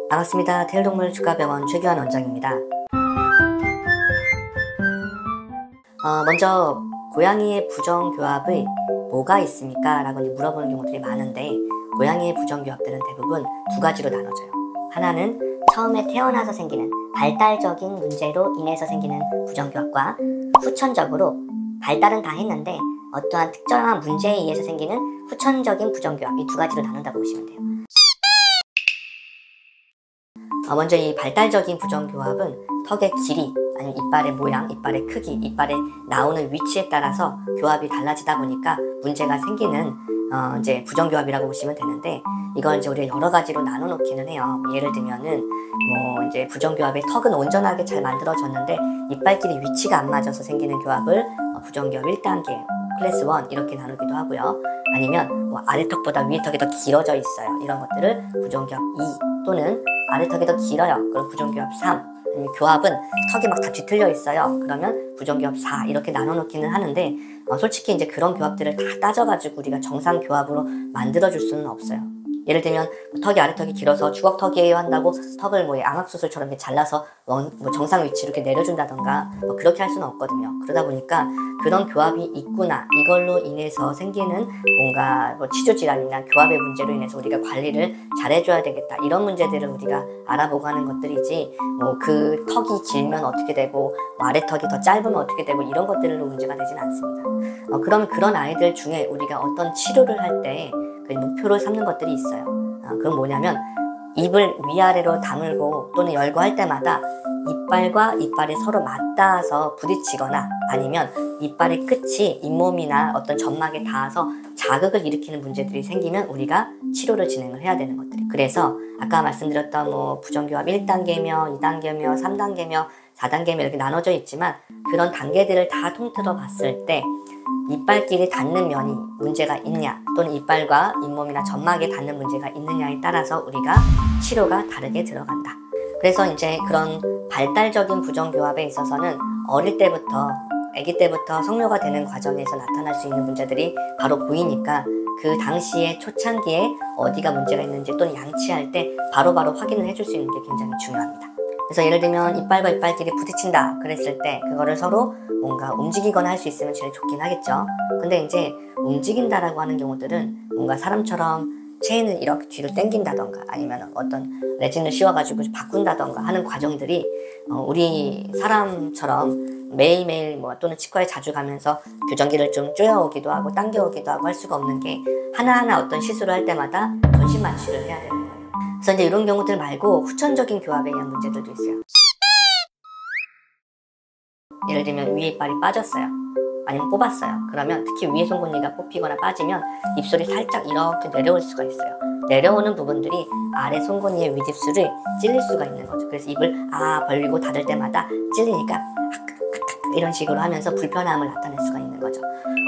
반갑습니다. 태일동물 주가병원 최규환 원장입니다. 먼저 고양이의 부정교합의 뭐가 있습니까? 라고 물어보는 경우들이 많은데, 고양이의 부정교합들은 대부분 두 가지로 나눠져요. 하나는 처음에 태어나서 생기는 발달적인 문제로 인해서 생기는 부정교합과, 후천적으로 발달은 다 했는데 어떠한 특정한 문제에 의해서 생기는 후천적인 부정교합, 이 두 가지로 나눈다고 보시면 돼요. 먼저 이 발달적인 부정교합은 턱의 길이, 아니면 이빨의 모양, 이빨의 크기, 이빨의 나오는 위치에 따라서 교합이 달라지다 보니까 문제가 생기는 이제 부정교합이라고 보시면 되는데, 이걸 이제 우리가 여러 가지로 나눠 놓기는 해요. 예를 들면은 이제 부정교합의 턱은 온전하게 잘 만들어졌는데 이빨끼리 위치가 안 맞아서 생기는 교합을 부정교합 1단계, 클래스 1 이렇게 나누기도 하고요. 아니면 아래 턱보다 위에 턱이 더 길어져 있어요. 이런 것들을 부정교합 2, 또는 아래 턱이 더 길어요. 그럼 부정교합 3, 아니면 교합은 턱이 막 다 뒤틀려 있어요. 그러면 부정교합 4 이렇게 나눠 놓기는 하는데, 솔직히 이제 그런 교합들을 다 따져가지고 우리가 정상 교합으로 만들어줄 수는 없어요. 예를 들면 턱이 아래 턱이 길어서 주걱턱이에요 한다고 턱을 양악수술처럼 이렇게 잘라서 정상 위치로 이렇게 내려준다던가 그렇게 할 수는 없거든요. 그러다 보니까 그런 교합이 있구나, 이걸로 인해서 생기는 뭔가 치주질환이나 교합의 문제로 인해서 우리가 관리를 잘해줘야 되겠다, 이런 문제들을 우리가 알아보고 하는 것들이지, 그 턱이 길면 어떻게 되고 아래 턱이 더 짧으면 어떻게 되고 이런 것들로 문제가 되지는 않습니다. 그러면 그런 아이들 중에 우리가 어떤 치료를 할 때 그 목표를 삼는 것들이 있어요. 그건 뭐냐면, 입을 위아래로 다물고 또는 열고 할 때마다 이빨과 이빨이 서로 맞닿아서 부딪히거나, 아니면 이빨의 끝이 잇몸이나 어떤 점막에 닿아서 자극을 일으키는 문제들이 생기면 우리가 치료를 진행을 해야 되는 것들이. 그래서 아까 말씀드렸던 부정교합 1단계며 2단계며 3단계며 4단계며 이렇게 나눠져 있지만, 그런 단계들을 다 통틀어 봤을 때 이빨끼리 닿는 면이 문제가 있냐, 또는 이빨과 잇몸이나 점막에 닿는 문제가 있느냐에 따라서 우리가 치료가 다르게 들어간다. 그래서 이제 그런 발달적인 부정교합에 있어서는 어릴 때부터, 아기 때부터 성묘가 되는 과정에서 나타날 수 있는 문제들이 바로 보이니까, 그 당시에 초창기에 어디가 문제가 있는지 또는 양치할 때 바로바로 확인을 해줄 수 있는 게 굉장히 중요합니다. 그래서 예를 들면 이빨과 이빨끼리 부딪힌다 그랬을 때 그거를 서로 뭔가 움직이거나 할 수 있으면 제일 좋긴 하겠죠. 근데 이제 움직인다라고 하는 경우들은 뭔가 사람처럼 체인을 이렇게 뒤로 당긴다던가, 아니면 어떤 레진을 씌워가지고 바꾼다던가 하는 과정들이 우리 사람처럼 매일매일 또는 치과에 자주 가면서 교정기를 좀 쪼여오기도 하고 당겨오기도 하고 할 수가 없는 게, 하나하나 어떤 시술을 할 때마다 전신마취를 해야 되는 거예요. 그래서 이제 이런 경우들 말고 후천적인 교합에 의한 문제들도 있어요. 예를 들면 위에 이빨이 빠졌어요, 아니면 뽑았어요. 그러면 특히 위에 송곳니가 뽑히거나 빠지면 입술이 살짝 이렇게 내려올 수가 있어요. 내려오는 부분들이 아래 송곳니의 윗입술을 찔릴 수가 있는 거죠. 그래서 입을 벌리고 닫을 때마다 찔리니까 이런 식으로 하면서 불편함을 나타낼 수가 있는 거죠.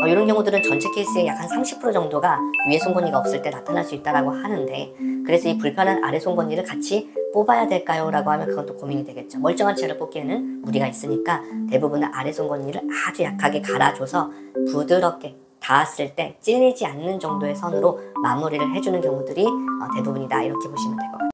이런 경우들은 전체 케이스의 약 한 30% 정도가 위에 송곳니가 없을 때 나타날 수 있다고 하는데, 그래서 이 불편한 아래 송곳니를 같이 뽑아야 될까요? 라고 하면 그건 또 고민이 되겠죠. 멀쩡한 채를 뽑기에는 무리가 있으니까 대부분은 아래 송곳니를 아주 약하게 갈아줘서 부드럽게 닿았을 때 찔리지 않는 정도의 선으로 마무리를 해주는 경우들이 대부분이다, 이렇게 보시면 될 것 같아요.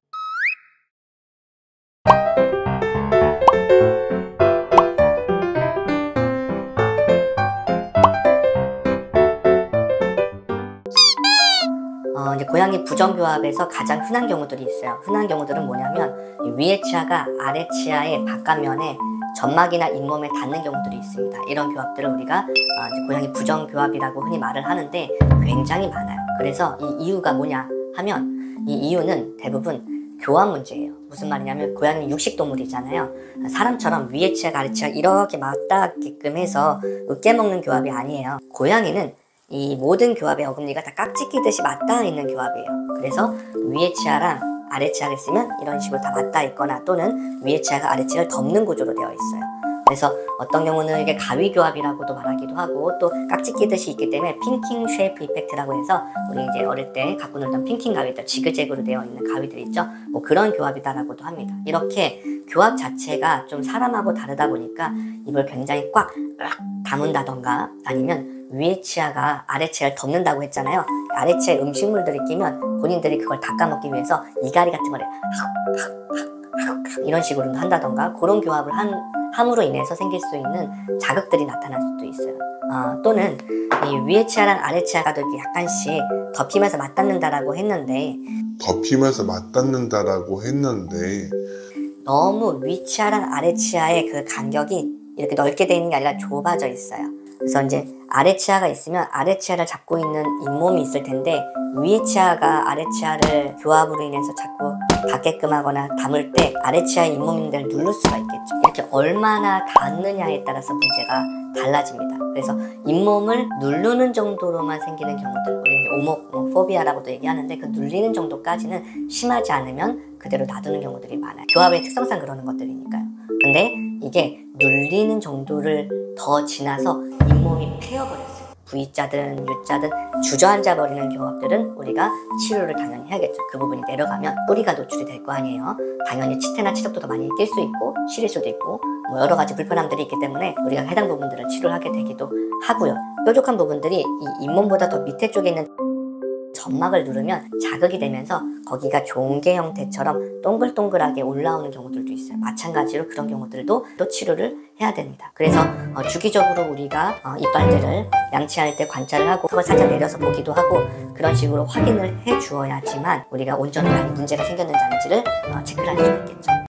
이제 고양이 부정교합에서 가장 흔한 경우들이 있어요. 흔한 경우들은 뭐냐면, 위의 치아가 아래 치아의 바깥면에 점막이나 잇몸에 닿는 경우들이 있습니다. 이런 교합들을 우리가 이제 고양이 부정교합이라고 흔히 말을 하는데 굉장히 많아요. 그래서 이 이유가 뭐냐 하면, 이 이유는 대부분 교합 문제예요. 무슨 말이냐면, 고양이는 육식동물이잖아요. 사람처럼 위의 치아가 아래 치아가 이렇게 맞닿게끔 해서 으깨먹는 교합이 아니에요. 고양이는 이 모든 교합의 어금니가 다 깍지 끼듯이 맞닿아 있는 교합이에요. 그래서 위의 치아랑 아래 치아가 있으면 이런 식으로 다 맞닿아 있거나, 또는 위의 치아가 아래 치아를 덮는 구조로 되어 있어요. 그래서 어떤 경우는 이게 가위 교합이라고도 말하기도 하고, 또 깍지 끼듯이 있기 때문에 핑킹 쉐이프 이펙트라고 해서, 우리 이제 어릴 때 갖고 놀던 핑킹 가위들, 지그재그로 되어 있는 가위들 있죠. 그런 교합이다라고도 합니다. 이렇게 교합 자체가 좀 사람하고 다르다 보니까 입을 굉장히 꽉 다문다던가, 아니면 위에 치아가 아래 치아를 덮는다고 했잖아요. 아래 치아에 음식물들이 끼면 본인들이 그걸 닦아먹기 위해서 이갈이 같은 거를 이런 식으로 한다던가, 그런 교합을 함으로 인해서 생길 수 있는 자극들이 나타날 수도 있어요. 또는 이 위에 치아랑 아래 치아가 이렇게 약간씩 덮이면서 맞닿는다라고 했는데 너무 위 치아랑 아래 치아의 그 간격이 이렇게 넓게 돼 있는 게 아니라 좁아져 있어요. 그래서 이제 아래 치아가 있으면 아래 치아를 잡고 있는 잇몸이 있을 텐데, 위에 치아가 아래 치아를 교합으로 인해서 자꾸 닿게끔 하거나 담을 때 아래 치아의 잇몸인들을 누를 수가 있겠죠. 이렇게 얼마나 닿느냐에 따라서 문제가 달라집니다. 그래서 잇몸을 누르는 정도로만 생기는 경우들, 우리 이제 오모포비아라고도 얘기하는데, 그 눌리는 정도까지는 심하지 않으면 그대로 놔두는 경우들이 많아요. 교합의 특성상 그러는 것들이니까요. 근데 이게 눌리는 정도를 더 지나서 잇몸이 패여버렸어요. V자든 U자든 주저앉아 버리는 교합들은 우리가 치료를 당연히 해야겠죠. 그 부분이 내려가면 뿌리가 노출이 될 거 아니에요. 당연히 치태나 치석도 더 많이 낄 수 있고 시릴 수도 있고 뭐 여러 가지 불편함들이 있기 때문에 우리가 해당 부분들을 치료를 하게 되기도 하고요. 뾰족한 부분들이 이 잇몸보다 더 밑에 쪽에 있는 점막을 누르면 자극이 되면서 거기가 종개 형태처럼 동글동글하게 올라오는 경우들도 있어요. 마찬가지로 그런 경우들도 또 치료를 해야 됩니다. 그래서 주기적으로 우리가 이빨들을 양치할 때 관찰을 하고 턱을 살짝 내려서 보기도 하고 그런 식으로 확인을 해 주어야지만 우리가 온전히 문제가 생겼는지 아닌지를 체크를 할 수 있겠죠.